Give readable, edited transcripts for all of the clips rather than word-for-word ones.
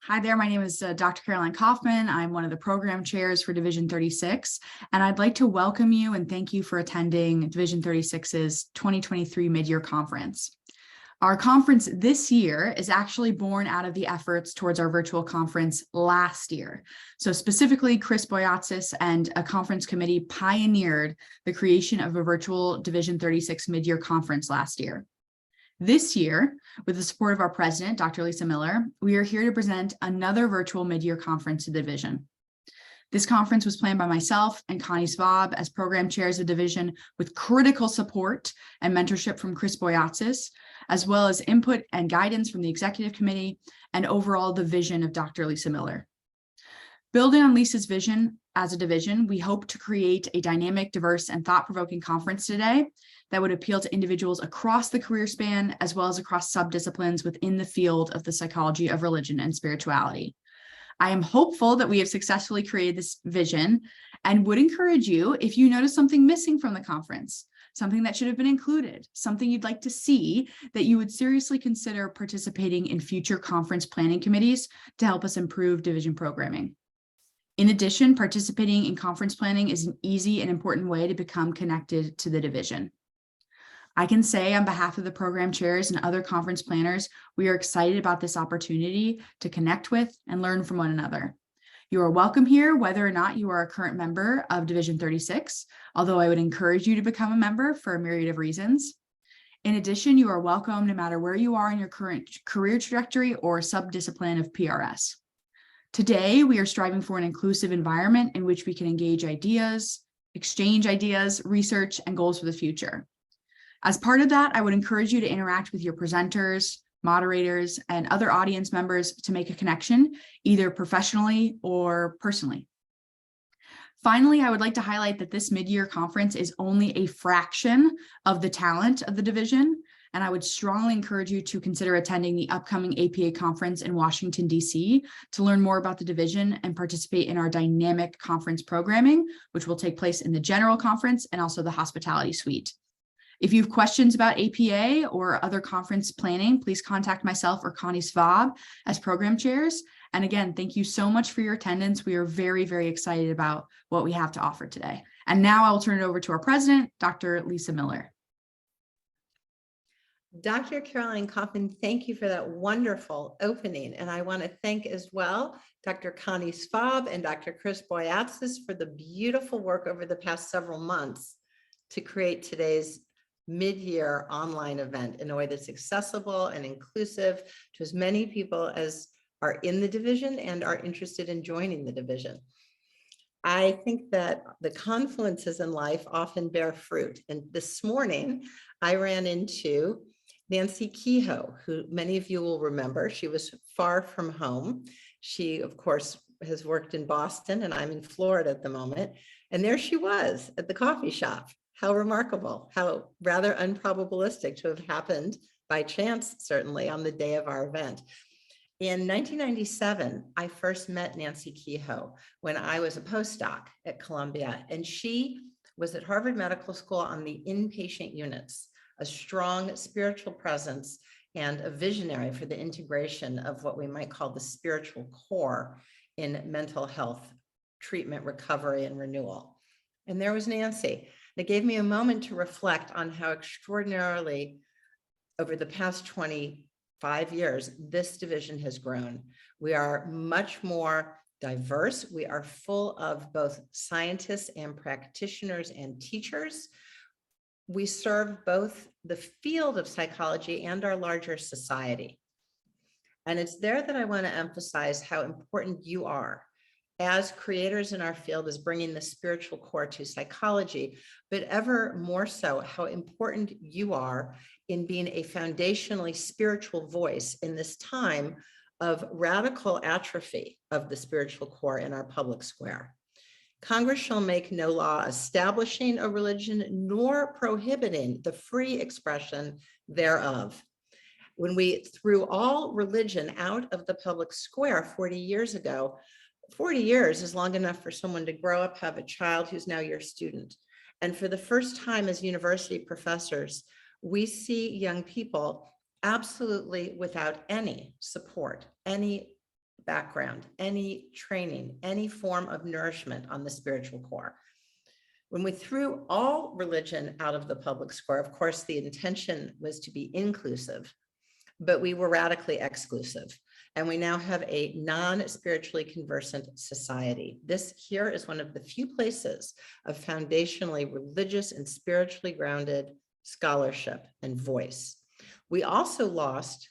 Hi there, my name is Dr. Caroline Kaufman. I'm one of the program chairs for Division 36, and I'd like to welcome you and thank you for attending Division 36's 2023 Mid-Year Conference. Our conference this year is actually born out of the efforts towards our virtual conference last year. So specifically, Chris Boyatzis and a conference committee pioneered the creation of a virtual Division 36 Mid-Year Conference last year. This year, with the support of our president, Dr. Lisa Miller, we are here to present another virtual mid-year conference to the division. This conference was planned by myself and Connie Svab as program chairs of division, with critical support and mentorship from Chris Boyatzis, as well as input and guidance from the executive committee and overall the vision of Dr. Lisa Miller. Building on Lisa's vision as a division, we hope to create a dynamic, diverse, and thought-provoking conference today that would appeal to individuals across the career span, as well as across subdisciplines within the field of the psychology of religion and spirituality. I am hopeful that we have successfully created this vision and would encourage you, if you notice something missing from the conference, something that should have been included, something you'd like to see, that you would seriously consider participating in future conference planning committees to help us improve division programming. In addition, participating in conference planning is an easy and important way to become connected to the division. I can say on behalf of the program chairs and other conference planners, we are excited about this opportunity to connect with and learn from one another. You are welcome here, whether or not you are a current member of Division 36, although I would encourage you to become a member for a myriad of reasons. In addition, you are welcome no matter where you are in your current career trajectory or subdiscipline of PRS. Today, we are striving for an inclusive environment in which we can engage ideas, exchange ideas, research, and goals for the future. As part of that, I would encourage you to interact with your presenters, moderators, and other audience members to make a connection, either professionally or personally. Finally, I would like to highlight that this mid-year conference is only a fraction of the talent of the division, and I would strongly encourage you to consider attending the upcoming APA conference in Washington, D.C. to learn more about the division and participate in our dynamic conference programming, which will take place in the general conference and also the hospitality suite. If you have questions about APA or other conference planning, please contact myself or Connie Svab as program chairs. And again, thank you so much for your attendance. We are very, very excited about what we have to offer today. And now I will turn it over to our president, Dr. Lisa Miller. Dr. Caroline Kaufman, thank you for that wonderful opening. And I want to thank as well Dr. Connie Svab and Dr. Chris Boyatzis for the beautiful work over the past several months to create today's mid-year online event in a way that's accessible and inclusive to as many people as are in the division and are interested in joining the division. I think that the confluences in life often bear fruit. And this morning, I ran into Nancy Kehoe, who many of you will remember. She was far from home. She, of course, has worked in Boston, and I'm in Florida at the moment. And there she was at the coffee shop. How remarkable, how rather unprobabilistic to have happened by chance, certainly, on the day of our event. In 1997, I first met Nancy Kehoe when I was a postdoc at Columbia, and she was at Harvard Medical School on the inpatient units, a strong spiritual presence and a visionary for the integration of what we might call the spiritual core in mental health treatment, recovery, and renewal. And there was Nancy. It gave me a moment to reflect on how extraordinarily over the past 25 years, this division has grown. We are much more diverse. We are full of both scientists and practitioners and teachers. We serve both the field of psychology and our larger society. And it's there that I want to emphasize how important you are as creators in our field, as bringing the spiritual core to psychology, but ever more so how important you are in being a foundationally spiritual voice in this time of radical atrophy of the spiritual core in our public square. Congress shall make no law establishing a religion nor prohibiting the free expression thereof. When we threw all religion out of the public square 40 years ago, 40 years is long enough for someone to grow up, have a child who's now your student. And for the first time as university professors, we see young people absolutely without any support, any background, any training, any form of nourishment on the spiritual core. When we threw all religion out of the public square, of course, the intention was to be inclusive, but we were radically exclusive. And we now have a non-spiritually conversant society. This here is one of the few places of foundationally religious and spiritually grounded scholarship and voice. We also lost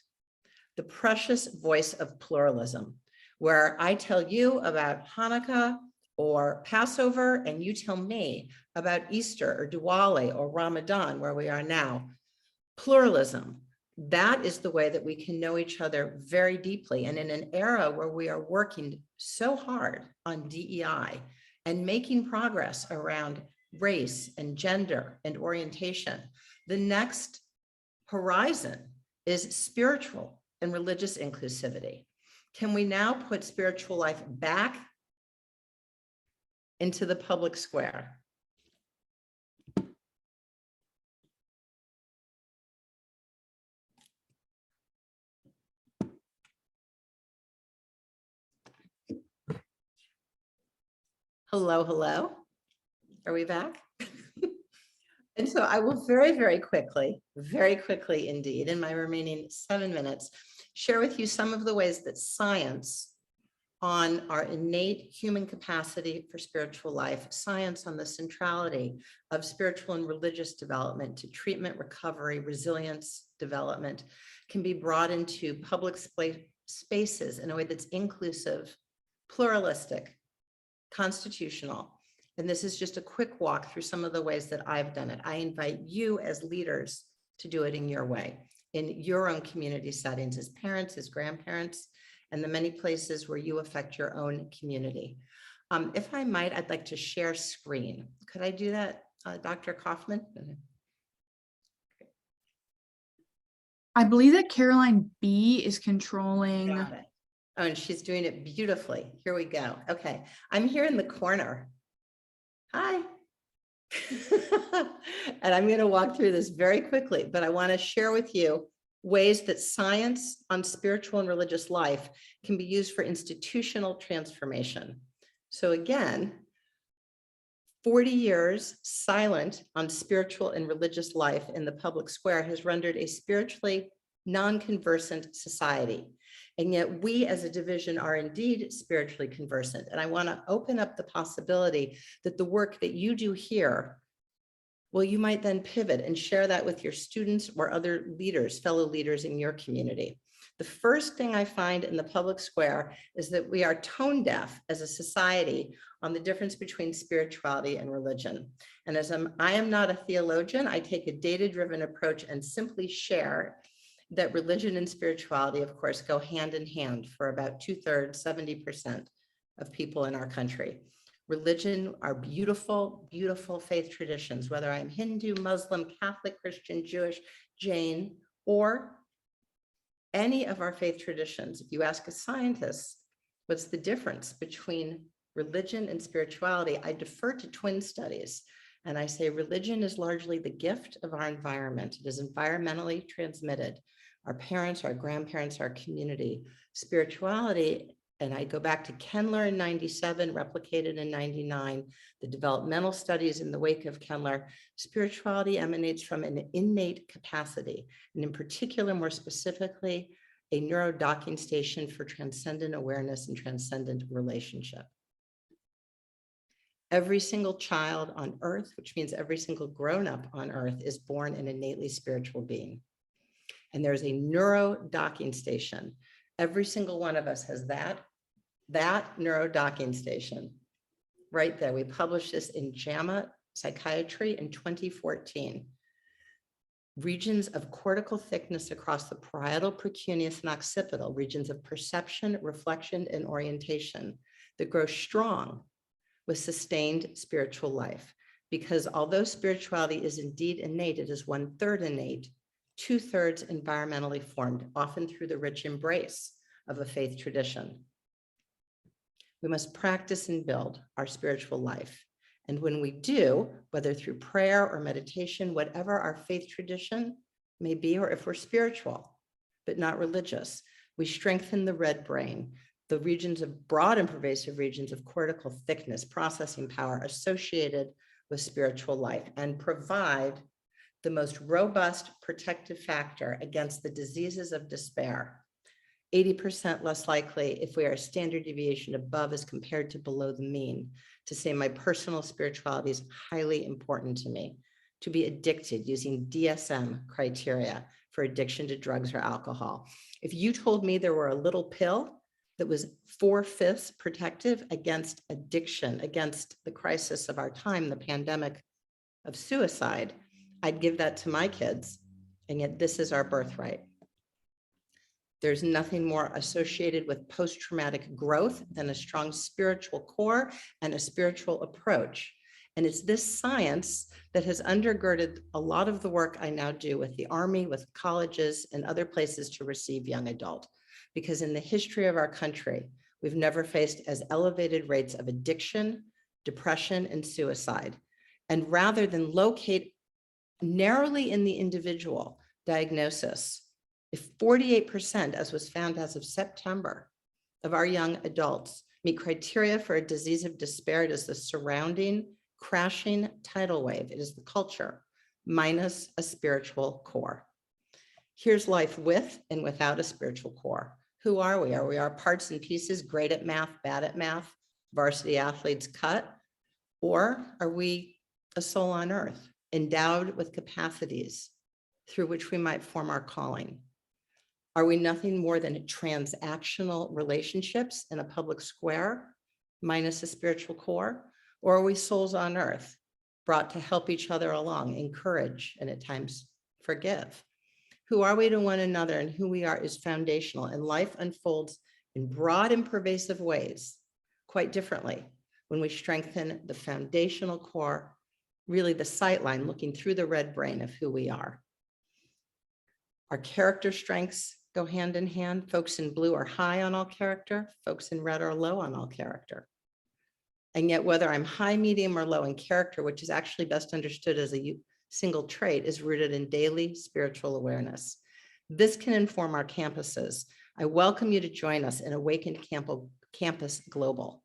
the precious voice of pluralism, where I tell you about Hanukkah or Passover, and you tell me about Easter or Diwali or Ramadan, where we are now. Pluralism. That is the way that we can know each other very deeply. And in an era where we are working so hard on DEI and making progress around race and gender and orientation, the next horizon is spiritual and religious inclusivity. Can we now put spiritual life back into the public square? Hello, hello. Are we back? And so I will very quickly indeed, in my remaining 7 minutes, share with you some of the ways that science on our innate human capacity for spiritual life, science on the centrality of spiritual and religious development to treatment, recovery, resilience, development, can be brought into public spaces in a way that's inclusive, pluralistic, constitutional. And this is just a quick walk through some of the ways that I've done it. I invite you as leaders to do it in your way, in your own community settings, as parents, as grandparents, and the many places where you affect your own community. If I might, I'd like to share screen. Could I do that, Dr. Kaufman? I believe that Caroline B is controlling. Got it. Oh, and she's doing it beautifully. Here we go. Okay, I'm here in the corner. Hi. And I'm going to walk through this very quickly, but I want to share with you ways that science on spiritual and religious life can be used for institutional transformation. So again, 40 years silent on spiritual and religious life in the public square has rendered a spiritually non-conversant society. And yet we as a division are indeed spiritually conversant. And I want to open up the possibility that the work that you do here, well, you might then pivot and share that with your students or other leaders, fellow leaders in your community. The first thing I find in the public square is that we are tone deaf as a society on the difference between spirituality and religion. And as I am not a theologian, I take a data-driven approach and simply share that religion and spirituality, of course, go hand in hand for about 2/3, 70% of people in our country. Religion are beautiful, beautiful faith traditions, whether I'm Hindu, Muslim, Catholic, Christian, Jewish, Jain, or any of our faith traditions. If you ask a scientist, what's the difference between religion and spirituality? I defer to twin studies. And I say religion is largely the gift of our environment. It is environmentally transmitted. Our parents, our grandparents, our community. Spirituality, and I go back to Kendler in 97, replicated in 99, the developmental studies in the wake of Kendler, spirituality emanates from an innate capacity, and in particular, more specifically, a neurodocking station for transcendent awareness and transcendent relationship. Every single child on earth, which means every single grown-up on earth, is born an innately spiritual being. And there's a neurodocking station. Every single one of us has that neurodocking station right there. We published this in JAMA Psychiatry in 2014. Regions of cortical thickness across the parietal, precuneus, and occipital, regions of perception, reflection, and orientation that grow strong with sustained spiritual life. Because although spirituality is indeed innate, it is 1/3 innate, 2/3 environmentally formed, often through the rich embrace of a faith tradition. We must practice and build our spiritual life. And when we do, whether through prayer or meditation, whatever our faith tradition may be, or if we're spiritual, but not religious, we strengthen the red brain, the regions of broad and pervasive regions of cortical thickness, processing power associated with spiritual life, and provide the most robust protective factor against the diseases of despair. 80% less likely if we are a standard deviation above as compared to below the mean, to say my personal spirituality is highly important to me, to be addicted using DSM criteria for addiction to drugs or alcohol. If you told me there were a little pill that was 4/5 protective against addiction, against the crisis of our time, the pandemic of suicide, I'd give that to my kids. And yet this is our birthright. There's nothing more associated with post-traumatic growth than a strong spiritual core and a spiritual approach. And it's this science that has undergirded a lot of the work I now do with the Army, with colleges, and other places to receive young adult. Because in the history of our country, we've never faced as elevated rates of addiction, depression, and suicide. And rather than locate narrowly in the individual diagnosis, if 48%, as was found as of September, of our young adults meet criteria for a disease of despair, it is the surrounding, crashing tidal wave. It is the culture minus a spiritual core. Here's life with and without a spiritual core. Who are we? Are we our parts and pieces, great at math, bad at math, varsity athletes cut? Or are we a soul on earth, endowed with capacities through which we might form our calling? Are we nothing more than transactional relationships in a public square, minus a spiritual core? Or are we souls on earth, brought to help each other along, encourage, and at times forgive? Who are we to one another, and who we are is foundational, and life unfolds in broad and pervasive ways, quite differently, when we strengthen the foundational core, really the sight line, looking through the red brain of who we are. Our character strengths go hand in hand. Folks in blue are high on all character. Folks in red are low on all character. And yet whether I'm high, medium, or low in character, which is actually best understood as a single trait, is rooted in daily spiritual awareness. This can inform our campuses. I welcome you to join us in Awakened Campus Global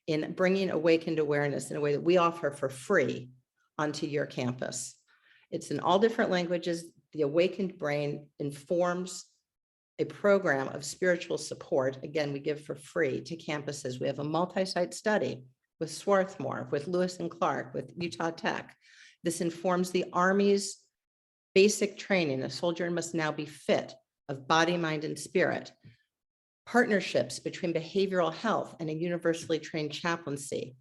in bringing awakened awareness in a way that we offer for free onto your campus. It's in all different languages. The Awakened Brain informs a program of spiritual support. Again, we give for free to campuses. We have a multi-site study with Swarthmore, with Lewis and Clark, with Utah Tech. This informs the Army's basic training. A soldier must now be fit of body, mind, and spirit. Partnerships between behavioral health and a universally trained chaplaincy.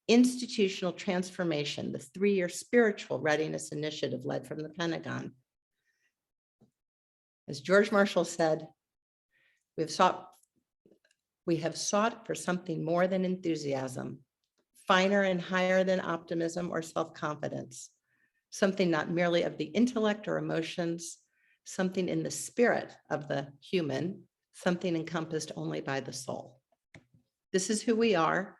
Institutional transformation, the 3-year spiritual readiness initiative led from the Pentagon. As George Marshall said, we have sought for something more than enthusiasm, finer and higher than optimism or self-confidence, something not merely of the intellect or emotions, something in the spirit of the human, something encompassed only by the soul. This is who we are.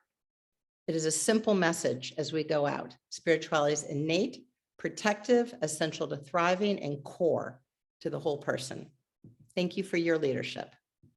It is a simple message as we go out. Spirituality is innate, protective, essential to thriving, and core to the whole person. Thank you for your leadership.